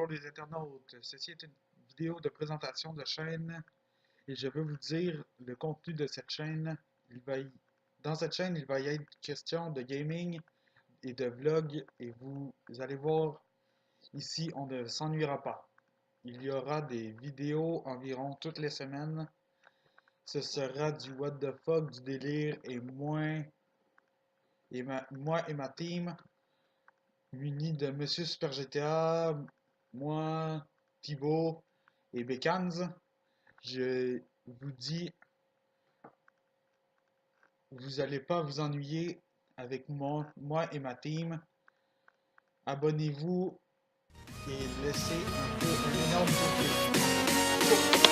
bonjour les internautes. Ceci est une vidéo de présentation de chaîne et je veux vous dire le contenu de cette chaîne. Dans cette chaîne, il va y être question de gaming et de vlog et vous allez voir ici, on ne s'ennuiera pas. Il y aura des vidéos environ toutes les semaines. Ce sera du what the fuck, du délire et moi et ma team muni de Monsieur Super GTA, moi, Thibaut et Bécans. Je vous dis, vous allez pas vous ennuyer avec moi et ma team. Abonnez-vous et laissez un énorme pouce bleu.